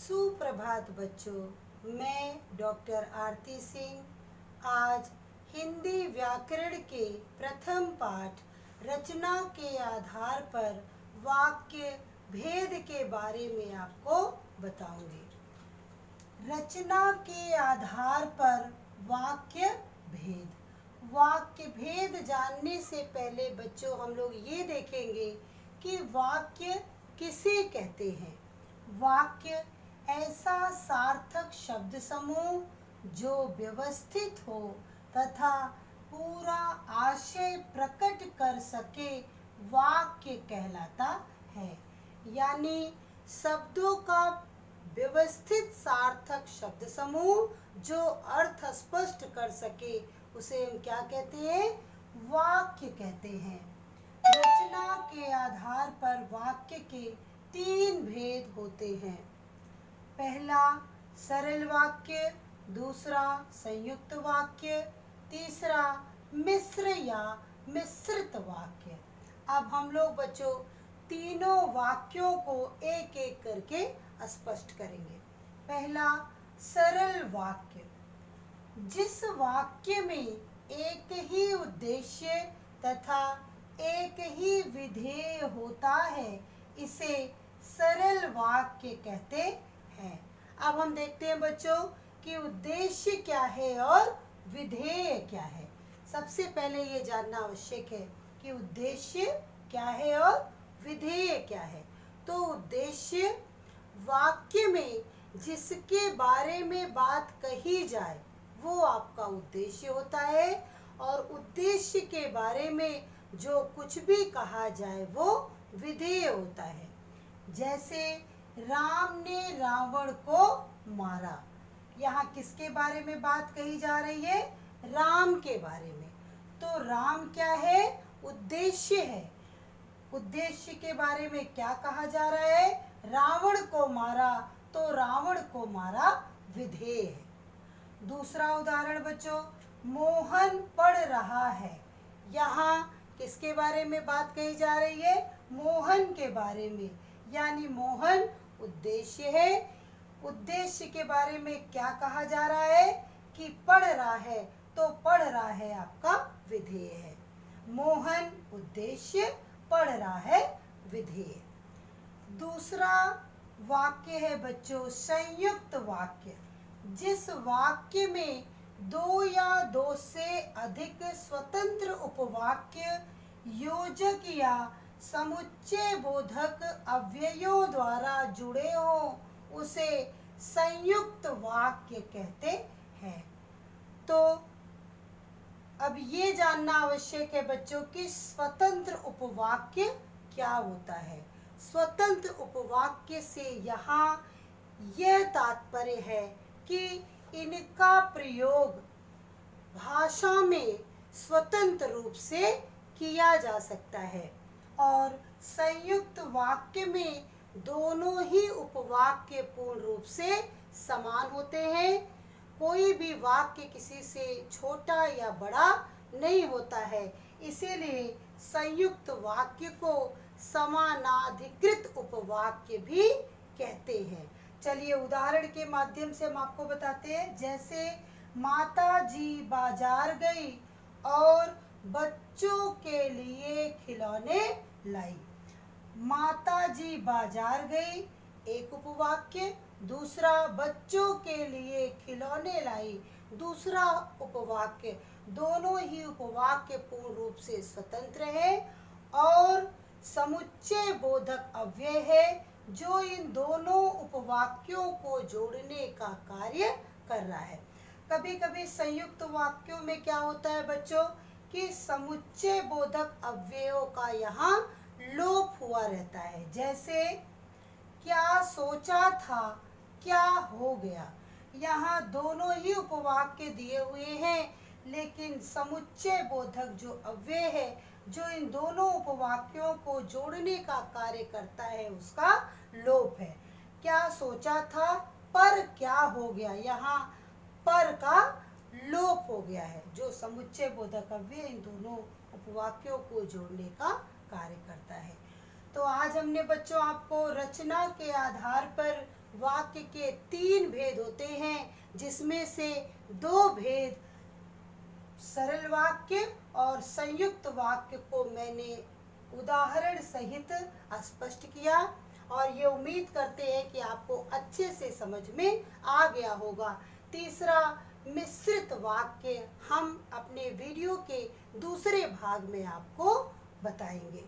सुप्रभात बच्चों, मैं डॉक्टर आरती सिंह आज हिंदी व्याकरण के प्रथम पाठ रचना के आधार पर वाक्य भेद के बारे में आपको बताऊंगी। रचना के आधार पर वाक्य भेद। वाक्य भेद जानने से पहले बच्चों हम लोग ये देखेंगे कि वाक्य किसे कहते हैं। वाक्य ऐसा सार्थक शब्द समूह जो व्यवस्थित हो तथा पूरा आशय प्रकट कर सके वाक्य कहलाता है। यानी शब्दों का व्यवस्थित सार्थक शब्द समूह जो अर्थ स्पष्ट कर सके उसे हम क्या कहते हैं? वाक्य कहते हैं। रचना के आधार पर वाक्य के 3 भेद होते हैं। पहला सरल वाक्य, दूसरा संयुक्त वाक्य, तीसरा मिश्र या मिश्रित वाक्य। अब हम लोग बच्चों तीनों वाक्यों को एक एक करके स्पष्ट करेंगे। पहला सरल वाक्य। जिस वाक्य में एक ही उद्देश्य तथा एक ही विधेय होता है इसे सरल वाक्य कहते हैं। अब हम देखते हैं बच्चों कि उद्देश्य क्या है और विधेय क्या है। सबसे पहले ये जानना आवश्यक है कि उद्देश्य क्या है और विधेय क्या है। तो उद्देश्य वाक्य में जिसके बारे में बात कही जाए वो आपका उद्देश्य होता है, और उद्देश्य के बारे में जो कुछ भी कहा जाए वो विधेय होता है। जैसे राम ने रावण को मारा, यहाँ किसके बारे में बात कही जा रही है? राम के बारे में। तो राम क्या है? उद्देश्य है। उद्देश्य के बारे में क्या कहा जा रहा है? रावण को मारा, तो रावण को मारा विधेय है। दूसरा उदाहरण बच्चों, मोहन पढ़ रहा है। यहाँ किसके बारे में बात कही जा रही है? मोहन के बारे में, यानी मोहन उद्देश्य है। उद्देश्य के बारे में क्या कहा जा रहा है कि पढ़ रहा है, तो पढ़ रहा है आपका विधेय है। मोहन उद्देश्य, पढ़ रहा है विधेय। दूसरा वाक्य है बच्चों संयुक्त वाक्य। जिस वाक्य में 2 या 2 से अधिक स्वतंत्र उपवाक्य योजक या समुच्चय बोधक अव्ययों द्वारा जुड़े हों उसे संयुक्त वाक्य कहते हैं। तो अब ये जानना आवश्यक है बच्चों कि स्वतंत्र उपवाक्य क्या होता है। स्वतंत्र उपवाक्य से यहाँ यह तात्पर्य है कि इनका प्रयोग भाषा में स्वतंत्र रूप से किया जा सकता है, और संयुक्त वाक्य में दोनों ही उपवाक्य पूर्ण रूप से समान होते हैं। कोई भी वाक्य किसी से छोटा या बड़ा नहीं होता है, इसीलिए संयुक्त वाक्य को समानाधिकृत उपवाक्य भी कहते हैं। चलिए उदाहरण के माध्यम से हम आपको बताते हैं। जैसे माता जी बाजार गई और बच्चों के लिए खिलौने लाई। माता जी बाजार गई एक उपवाक्य, दूसरा बच्चों के लिए खिलौने लाई दूसरा उपवाक्य। दोनों ही उपवाक्य पूर्ण रूप से स्वतंत्र है और समुच्चय बोधक अव्यय है जो इन दोनों उपवाक्यों को जोड़ने का कार्य कर रहा है। कभी कभी संयुक्त वाक्यों में क्या होता है बच्चों कि समुच्चय बोधक अव्ययों का यहाँ लोप हुआ रहता है। जैसे क्या सोचा था क्या हो गया। यहाँ दोनों ही उपवाक्य दिए हुए हैं, लेकिन समुच्चय बोधक जो अव्यय है जो इन दोनों उपवाक्यों को जोड़ने का कार्य करता है उसका लोप है। क्या सोचा था पर क्या हो गया, यहाँ पर का लोप हो गया है, जो समुच्चय बोधक अव्यय इन दोनों उपवाक्यों को जोड़ने का कार्य करता है। तो आज हमने बच्चों आपको रचना के आधार पर वाक्य के 3 भेद होते हैं, जिसमें से 2 भेद सरल वाक्य और संयुक्त वाक्य को मैंने उदाहरण सहित स्पष्ट किया और ये उम्मीद करते हैं कि आपको अच्छे से समझ में आ गया होगा। तीसरा मिश्रित वाक्य हम अपने वीडियो के दूसरे भाग में आपको बताएंगे।